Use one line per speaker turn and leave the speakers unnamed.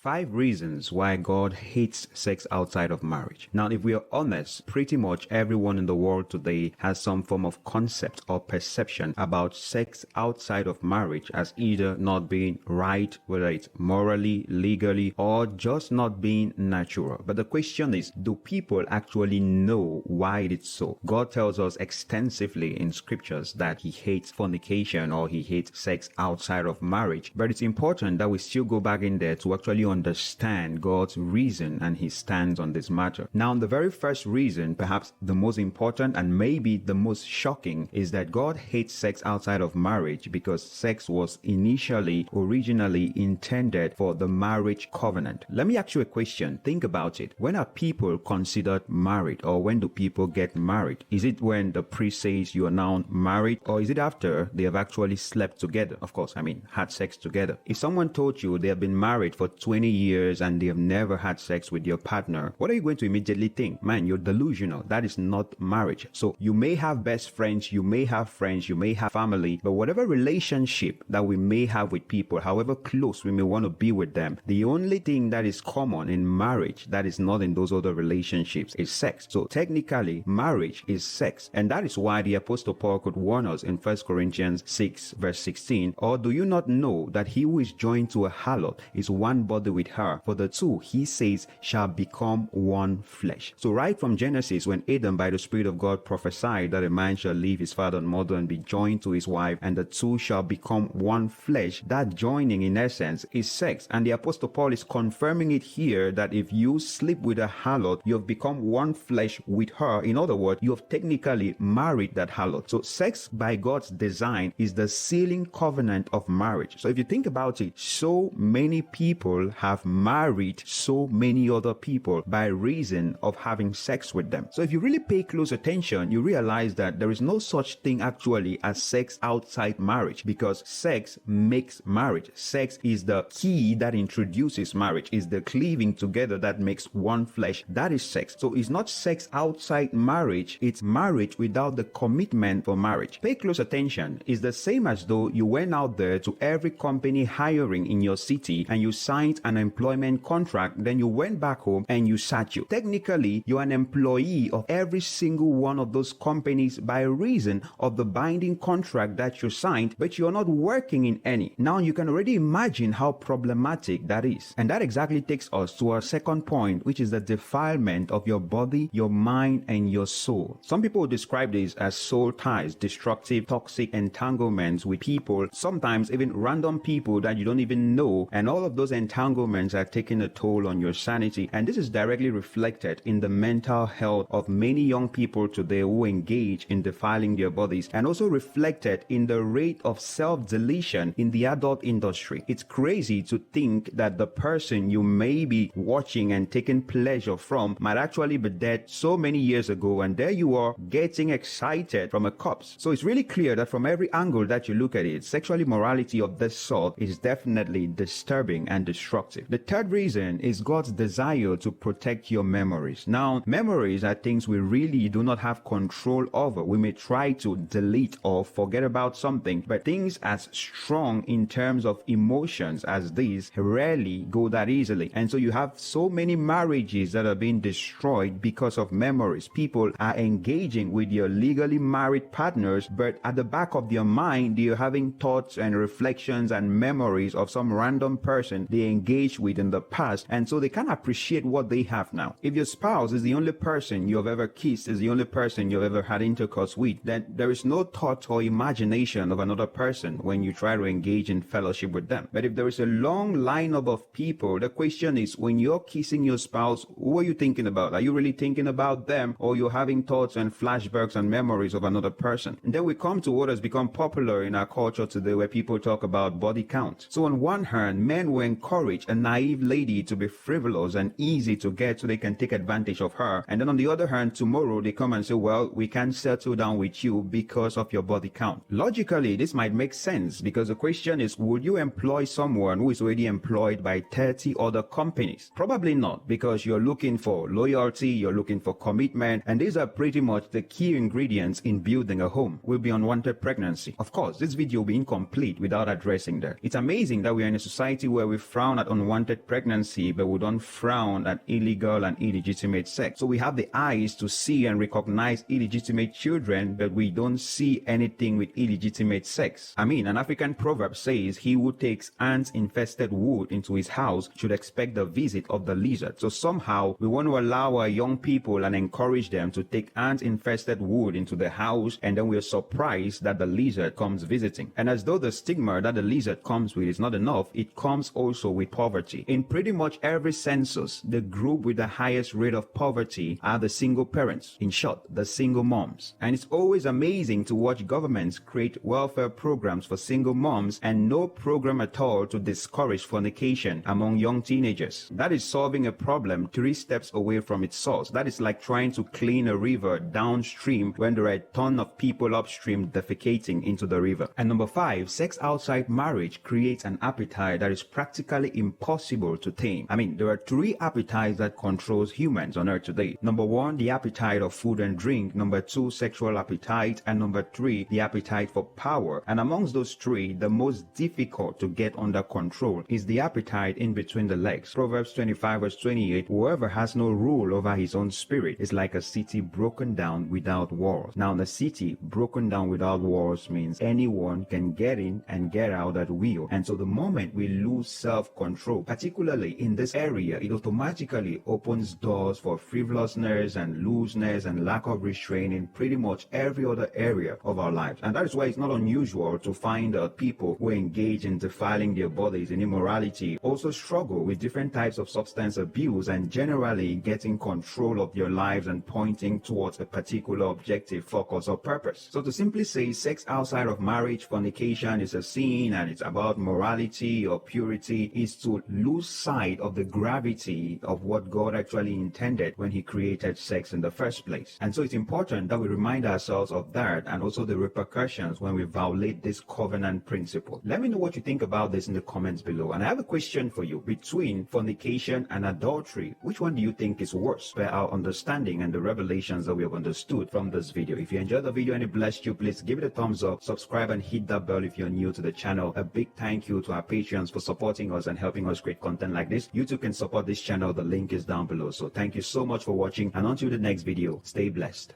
5 reasons why God hates sex outside of marriage. Now, if we are honest, pretty much everyone in the world today has some form of concept or perception about sex outside of marriage as either not being right, whether it's morally, legally, or just not being natural. But the question is, do people actually know why it is so? God tells us extensively in scriptures that he hates fornication or he hates sex outside of marriage. But it's important that we still go back in there to actually understand God's reason and his stance on this matter. Now, the very first reason, perhaps the most important and maybe the most shocking, is that God hates sex outside of marriage because sex was originally intended for the marriage covenant. Let me ask you a question. Think about it. When are people considered married, or when do people get married? Is it when the priest says you are now married, or is it after they have actually slept together? Of course, had sex together. If someone told you they have been married for 20 years and they have never had sex with your partner, what are you going to immediately think? Man, you're delusional. That is not marriage. So you may have best friends, you may have friends, you may have family, but whatever relationship that we may have with people, however close we may want to be with them, the only thing that is common in marriage that is not in those other relationships is sex. So technically, marriage is sex. And that is why the Apostle Paul could warn us in 1 Corinthians 6 verse 16, or do you not know that he who is joined to a harlot is one body with her? For the two, he says, shall become one flesh. So right from Genesis, when Adam by the Spirit of God prophesied that a man shall leave his father and mother and be joined to his wife, and the two shall become one flesh, that joining in essence is sex. And the Apostle Paul is confirming it here that if you sleep with a harlot, you have become one flesh with her. In other words, you have technically married that harlot. So sex by God's design is the sealing covenant of marriage. So if you think about it, so many people have married so many other people by reason of having sex with them. So if you really pay close attention, you realize that there is no such thing actually as sex outside marriage, because sex makes marriage. Sex is the key that introduces marriage, is the cleaving together that makes one flesh. That is sex. So it's not sex outside marriage, it's marriage without the commitment for marriage. Pay close attention. It's the same as though you went out there to every company hiring in your city and you signed an employment contract, then you went back home and you sat you. Technically, you're an employee of every single one of those companies by reason of the binding contract that you signed, but you're not working in any. Now you can already imagine how problematic that is. And that exactly takes us to our second point, which is the defilement of your body, your mind, and your soul. Some people describe this as soul ties, destructive, toxic entanglements with people, sometimes even random people that you don't even know, and all of those entanglements are taking a toll on your sanity. And this is directly reflected in the mental health of many young people today who engage in defiling their bodies, and also reflected in the rate of self-deletion in the adult industry. It's crazy to think that the person you may be watching and taking pleasure from might actually be dead so many years ago, and there you are getting excited from a corpse. So it's really clear that from every angle that you look at it, sexual immorality of this sort is definitely disturbing and destructive. The third reason is God's desire to protect your memories. Now, memories are things we really do not have control over. We may try to delete or forget about something, but things as strong in terms of emotions as these rarely go that easily. And so you have so many marriages that are being destroyed because of memories. People are engaging with your legally married partners, but at the back of their mind, they're having thoughts and reflections and memories of some random person they engaged with in the past, and so they can't appreciate what they have now. If your spouse is the only person you have ever kissed, is the only person you've ever had intercourse with, then there is no thought or imagination of another person when you try to engage in fellowship with them. But if there is a long lineup of people, the question is, when you're kissing your spouse, who are you thinking about? Are you really thinking about them, or you're having thoughts and flashbacks and memories of another person? And then we come to what has become popular in our culture today, where people talk about body count. So on one hand, men will encourage a naive lady to be frivolous and easy to get so they can take advantage of her. And then on the other hand, tomorrow they come and say, well, we can't settle down with you because of your body count. Logically, this might make sense, because the question is, would you employ someone who is already employed by 30 other companies? Probably not, because you're looking for loyalty, you're looking for commitment, and these are pretty much the key ingredients in building a home. Will be unwanted pregnancy. Of course, this video will be incomplete without addressing that. It's amazing that we are in a society where we frown at at unwanted pregnancy, but we don't frown at illegal and illegitimate sex. So we have the eyes to see and recognize illegitimate children, but we don't see anything with illegitimate sex. An African proverb says, he who takes ant-infested wood into his house should expect the visit of the lizard. So somehow we want to allow our young people and encourage them to take ant-infested wood into the house, and then we are surprised that the lizard comes visiting. And as though the stigma that the lizard comes with is not enough, it comes also with poverty. In pretty much every census, the group with the highest rate of poverty are the single parents. In short, the single moms. And it's always amazing to watch governments create welfare programs for single moms and no program at all to discourage fornication among young teenagers. That is solving a problem 3 steps away from its source. That is like trying to clean a river downstream when there are a ton of people upstream defecating into the river. And number 5, sex outside marriage creates an appetite that is practically impossible to tame. There are 3 appetites that controls humans on earth today. Number 1, the appetite of food and drink. Number 2, sexual appetite. And number 3, the appetite for power. And amongst those 3, the most difficult to get under control is the appetite in between the legs. Proverbs 25 verse 28, whoever has no rule over his own spirit is like a city broken down without walls. Now, the city broken down without walls means anyone can get in and get out at will. And so the moment we lose self-control, particularly in this area, it automatically opens doors for frivolousness and looseness and lack of restraint in pretty much every other area of our lives. And that is why it's not unusual to find people who engage in defiling their bodies in immorality also struggle with different types of substance abuse and generally getting control of their lives and pointing towards a particular objective, focus, or purpose. So to simply say sex outside of marriage, fornication is a sin and it's about morality or purity is to lose sight of the gravity of what God actually intended when he created sex in the first place. And so it's important that we remind ourselves of that and also the repercussions when we violate this covenant principle. Let me know what you think about this in the comments below. And I have a question for you. Between fornication and adultery, which one do you think is worse per our understanding and the revelations that we have understood from this video? If you enjoyed the video and it blessed you, please give it a thumbs up, subscribe and hit that bell if you're new to the channel. A big thank you to our Patreons for supporting us and helping us create content like this. You too can support this channel. The link is down below. So thank you so much for watching, and until the next video, stay blessed.